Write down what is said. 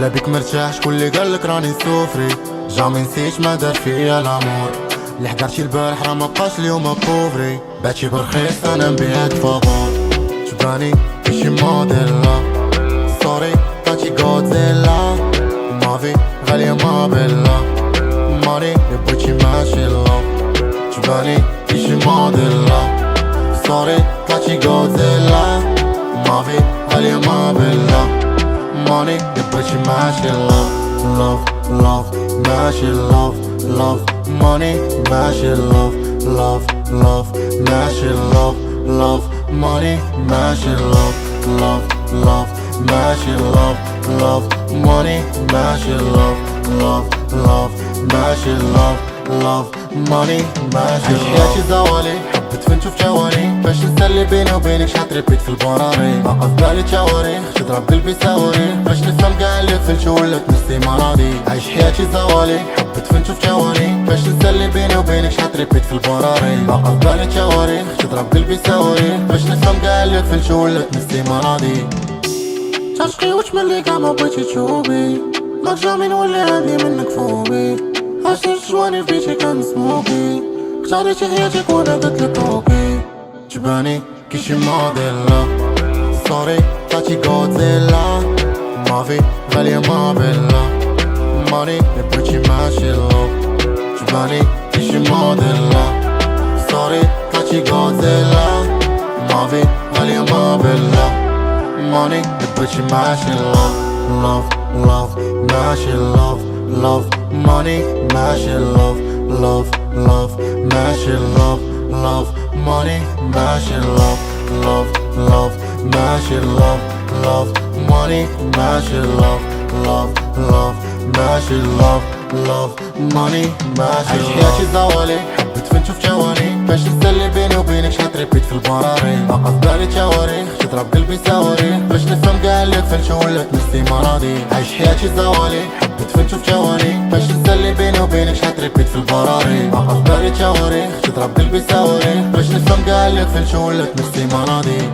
على بيك مرتاح شكون اللي قالك راني سوفري. جامي نسيت ما دار فيا الامور اللي حضرتي البارح راه مبقاش اليوم بوفري. باتشي برخيص انا نبيعك فابور جباني كيشي موديلا سوري باتشي غودزيلا مافي غالية ما بيلا ماني بغيتي ماشي لوف جباني كيشي موديلا سوري باتشي غودزيلا مافي غالية ما بيلا ماني بغيتي ماشي لوف love, love, ماشي love, love, money, ماشي love, love, love, ماشي love, love, money, ماشي love, love, love, ماشي love, love, money, ماشي love, love, love, ماشي love, love, money, ماشي love. حياتي زوالي حبت فين نشوف جواني باش نسلي بيني وبينك شحال ريبيت في البراري بقى في بالي تواريخ تضرب قلبي صواريخ باش نفهم قاع اللي فلت ولات نفسي مرضي. عايش حياتي زوالي حبت فين نشوف جواني باش نسلي بيني وبينك شحال ريبيت في البراري بقى في بالي تواريخ تضرب قلبي صواريخ باش نفهم قاع اللي فلت ولات نفسي مرضي. تعشقي وش ملي قاع ما بغيتي تشوفي نرجع من نولي هادي منك فوقي عشرة جواني في بيتي كان سموكي اختاريتي حياتك وانا قلتلك اوكي جباني كيشي موديلا سوري باتشي غودزيلا مافي غالية ما بيلا ماني بغيتي ماشي لوف جباني كيشي موديلا سوري باتشي غودزيلا مافي غالية ما بيلا ماني بغيتي ماشي لوف love, love, ماشي love, love, money, ماشي love, love, love, ماشي love, love, money, ماشي love, love, love, ماشي love, love, money, ماشي love, love, love, ماشي love, love, money, ماشي عيش حياتي زوالي حبت فين نشوف جواني باش نسلي بيني وبينك شحال تريبيت في البراري بقى في بالي تواريخ تضرب قلبي صواريخ باش نفهم قاع اللي فلت ولات نفسي مرضي. عايش حياتي زوالي حبت فين نشوف جواني باش نسلي بيني وبينك شحال تريبيت في البراري بقى في بالي تواريخ تضرب قلبي صواريخ باش نفهم قاع اللي فلت ولات نفسي مرضي.